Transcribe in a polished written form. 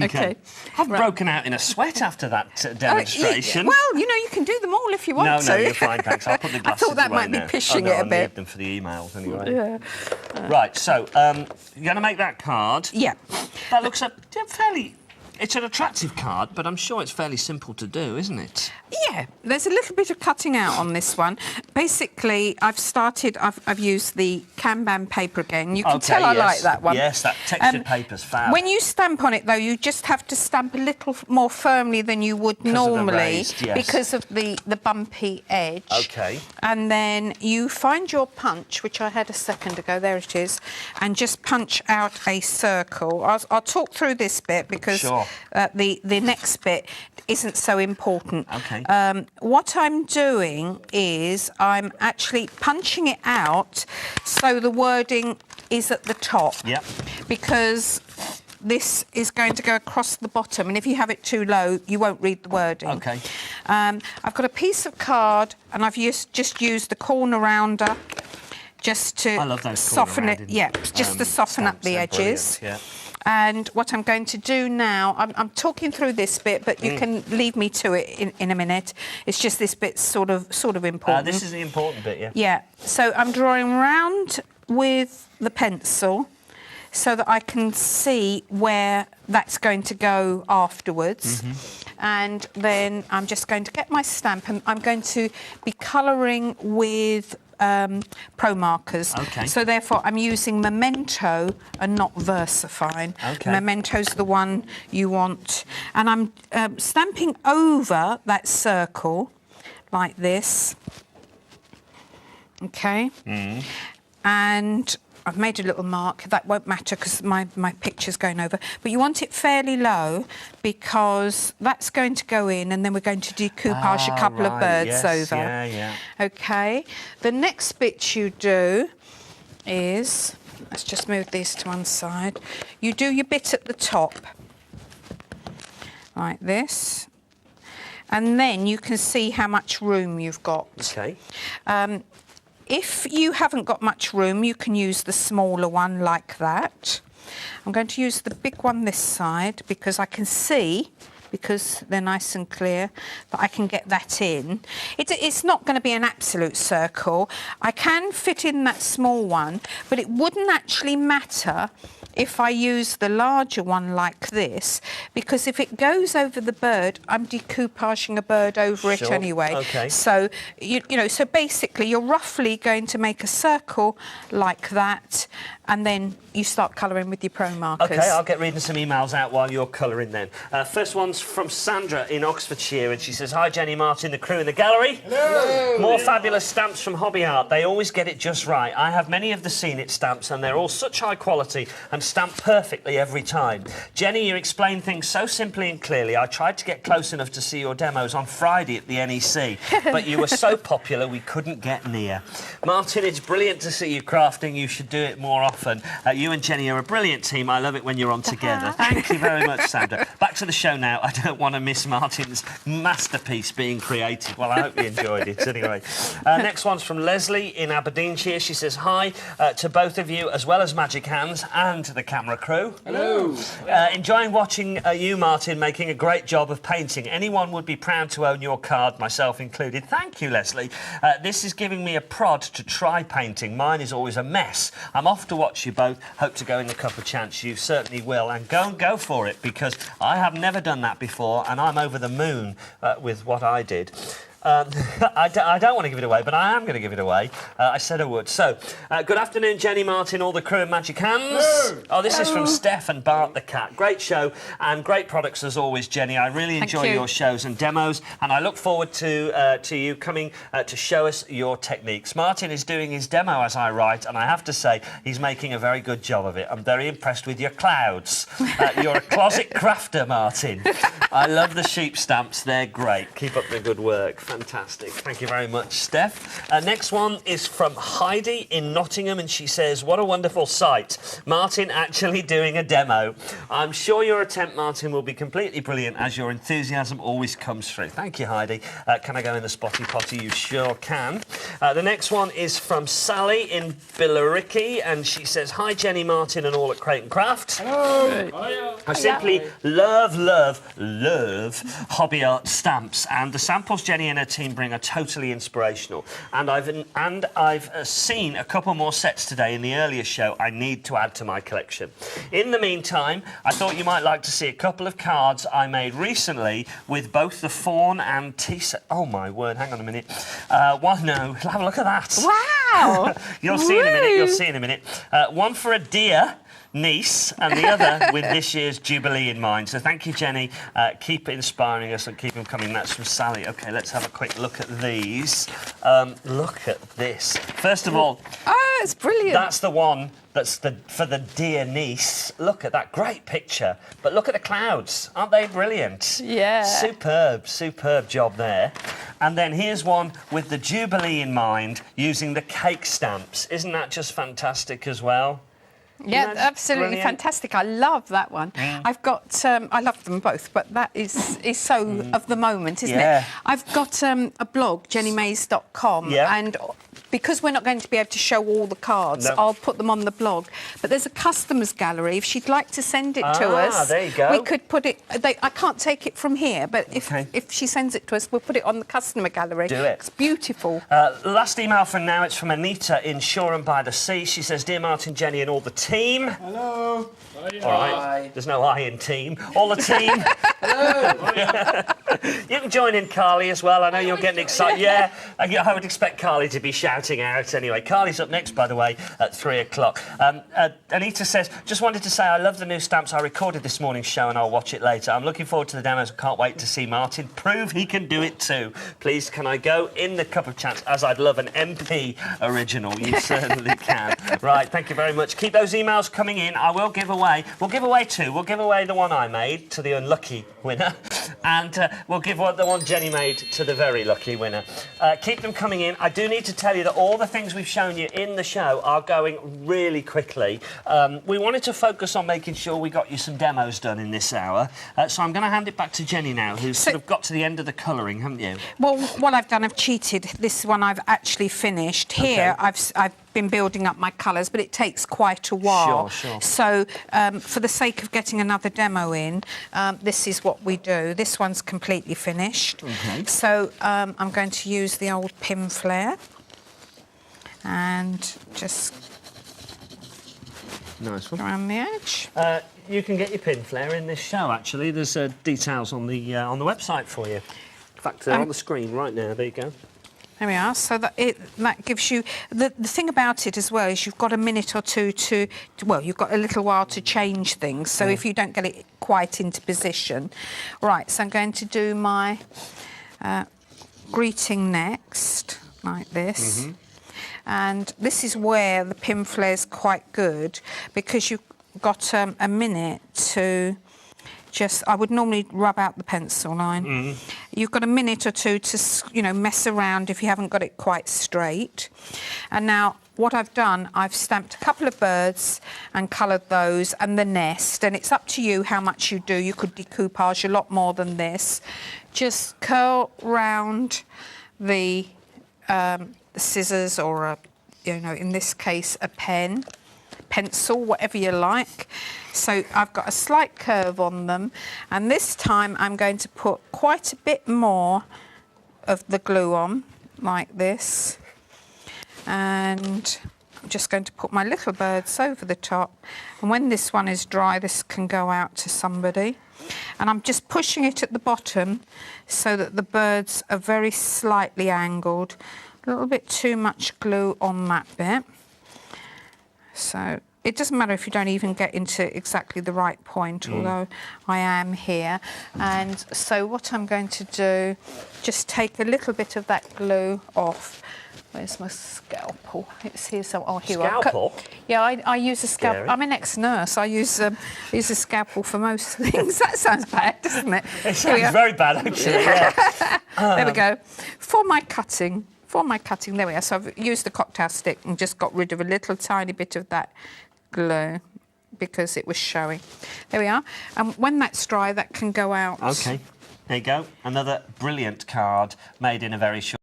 Okay. I've broken out in a sweat after that demonstration. Well, you know, you can do them all if you want to. No, you're fine, thanks. I'll put the glasses I thought that away might be now. pushing it a bit. I need them for the emails anyway. Yeah. Right, so you're going to make that card. Yeah. That looks fairly... It's an attractive card, but I'm sure it's fairly simple to do, isn't it? Yeah, there's a little bit of cutting out on this one. Basically, I've used the Kanban paper again. You can tell I like that one. Yes, that textured paper's fab. When you stamp on it, though, you just have to stamp a little more firmly than you would normally because of the bumpy edge. OK. And then you find your punch, which I had a second ago, there it is, and just punch out a circle. I'll talk through this bit because the next bit isn't so important. OK. What I'm doing is I'm actually punching it out so the wording is at the top. Yep. Because this is going to go across the bottom, and if you have it too low, you won't read the wording. OK. I've got a piece of card, and I've just used the corner rounder just to soften it. Yeah, just to soften up the edges. Yeah. And what I'm going to do now, I'm talking through this bit, but you can leave me to it in a minute. It's just this bit's sort of important. This is the important bit, yeah. Yeah. So I'm drawing round with the pencil so that I can see where that's going to go afterwards. And then I'm just going to get my stamp, and I'm going to be colouring with Pro markers. Okay. So therefore I'm using Memento and not VersaFine. Okay. Memento's the one you want. And I'm stamping over that circle like this. Okay. And I've made a little mark. That won't matter because my picture's going over. But you want it fairly low because that's going to go in, and then we're going to decoupage a couple of birds over. Yeah. OK. The next bit you do is... Let's just move these to one side. You do your bit at the top, like this. And then you can see how much room you've got. OK. If you haven't got much room, you can use the smaller one like that. I'm going to use the big one this side because I can see, because they're nice and clear, that I can get that in. It's not going to be an absolute circle. I can fit in that small one, but it wouldn't actually matter if I use the larger one like this, because if it goes over the bird, I'm decoupaging a bird over it anyway. Okay. So, you know, so basically you're roughly going to make a circle like that, and then you start colouring with your Pro markers. OK, I'll get reading some emails out while you're colouring then. First one's from Sandra in Oxfordshire, and she says, "Hi, Jenny Martin, the crew in the gallery. Hello. More fabulous stamps from Hobby Art. They always get it just right. I have many of the Seen It stamps, and they're all such high quality and stamped perfectly every time. Jenny, you explain things so simply and clearly. I tried to get close enough to see your demos on Friday at the NEC, but you were so popular we couldn't get near. Martin, it's brilliant to see you crafting. You should do it more often. You and Jenny are a brilliant team. I love it when you're on together." Thank you very much, Sandra. Back to the show now. I don't want to miss Martin's masterpiece being created. Well, I hope you enjoyed it anyway. Next one's from Leslie in Aberdeenshire. She says, "Hi to both of you, as well as Magic Hands and the camera crew. Hello. Enjoying watching you, Martin, making a great job of painting. Anyone would be proud to own your card, myself included." Thank you, Leslie. "This is giving me a prod to try painting. Mine is always a mess. I'm off to watch you both. Hope to go in the cup of chance. You certainly will. And go for it, because I have never done that before, and I'm over the moon with what I did." I don't want to give it away, but I am going to give it away. I said I would. So, good afternoon, Jenny Martin, all the crew of Magic Hands. Hello. Oh, this is from Steph and Bart the cat. Great show and great products as always, Jenny. I really enjoy your shows and demos, and I look forward to you coming to show us your techniques. Martin is doing his demo as I write, and I have to say he's making a very good job of it. I'm very impressed with your clouds. You're a closet crafter, Martin. I love the sheep stamps. They're great. Keep up the good work. Fantastic. Thank you very much, Steph. Next one is from Heidi in Nottingham, and she says, what a wonderful sight. Martin actually doing a demo. I'm sure your attempt, Martin, will be completely brilliant as your enthusiasm always comes through. Thank you, Heidi. Can I go in the spotty potty? You sure can. The next one is from Sally in Billericay, and she says, hi, Jenny, Martin, and all at Creighton Craft. Hello. I simply love hobby art stamps, and the samples Jenny and her team bring are totally inspirational. And I've seen a couple more sets today in the earlier show I need to add to my collection. In the meantime, I thought you might like to see a couple of cards I made recently with both the fawn and tea set. Oh my word, hang on a minute. No, have a look at that. Wow! You'll see in a minute, you'll see in a minute. One for a deer niece and the other with this year's Jubilee in mind. So thank you, Jenny. Keep inspiring us and keep them coming. That's from Sally. OK, let's have a quick look at these. Look at this. First of all... Oh, it's brilliant. That's the one that's for the dear niece. Look at that great picture. But look at the clouds. Aren't they brilliant? Yeah. Superb job there. And then here's one with the Jubilee in mind using the cake stamps. Isn't that just fantastic as well? Yeah, absolutely brilliant? fantastic. I love that one. I've got, I love them both, but that is so of the moment, isn't it? I've got a blog, jennymays.com, and because we're not going to be able to show all the cards, I'll put them on the blog. But there's a customers gallery. If she'd like to send it to us, there you go. we could put it. I can't take it from here, but if she sends it to us, we'll put it on the customer gallery. Do it. It's beautiful. Last email for now. It's from Anita in Shoreham by the Sea. She says, "Dear Martin, Jenny, and all the team." Hello. All right. There's no I in team. All the team. Hello. You can join in, Carly, as well. I know you're getting excited. Yeah, I would expect Carly to be shouting out anyway. Carly's up next, by the way, at 3 o'clock. Anita says, just wanted to say I love the new stamps I recorded this morning's show and I'll watch it later. I'm looking forward to the demos. I can't wait to see Martin prove he can do it too. Please, can I go in the cup of chance as I'd love an MP original? You certainly can. Right, thank you very much. Keep those emails coming in. I will give away. We'll give away two. We'll give away the one I made to the unlucky winner, and we'll give the one Jenny made to the very lucky winner. Keep them coming in. I do need to tell you that all the things we've shown you in the show are going really quickly. We wanted to focus on making sure we got you some demos done in this hour, so I'm going to hand it back to Jenny now, who's sort of got to the end of the colouring, haven't you? Well, what I've done, I've cheated. This one I've actually finished. Here, I've been building up my colours, but it takes quite a while. Sure. So, for the sake of getting another demo in, this is what we do. This one's completely finished. So, I'm going to use the old Pin Flare and just nice one around the edge. You can get your pin flare in this show. Actually, there's details on the website for you. In fact, they're on the screen right now. There you go. There we are. So that gives you... The thing about it as well is you've got a minute or two to... Well, you've got a little while to change things. So if you don't get it quite into position... Right, so I'm going to do my greeting next, like this. And this is where the pin flare's quite good because you've got a minute to... I would normally rub out the pencil line. You've got a minute or two to, mess around if you haven't got it quite straight. And now, what I've done, I've stamped a couple of birds and coloured those and the nest. And it's up to you how much you do. You could decoupage a lot more than this. Just curl round the scissors or, in this case, a pencil, whatever you like. So I've got a slight curve on them, and this time I'm going to put quite a bit more of the glue on, like this. And I'm just going to put my little birds over the top. And when this one is dry, this can go out to somebody. And I'm just pushing it at the bottom so that the birds are very slightly angled. A little bit too much glue on that bit. So it doesn't matter if you don't even get into exactly the right point, although I am here. And so what I'm going to do, just take a little bit of that glue off Where's my scalpel? It's here. So, oh, here. I Scalpel? Yeah, I use a scalpel. Scary. I'm an ex-nurse. I use a scalpel for most things. That sounds bad, doesn't it? It sounds very bad, actually. Yeah. There we go. For my cutting, there we are. So I've used the cocktail stick and just got rid of a little tiny bit of that glue because it was showing. There we are. And when that's dry, that can go out. OK. There you go. Another brilliant card made in a very short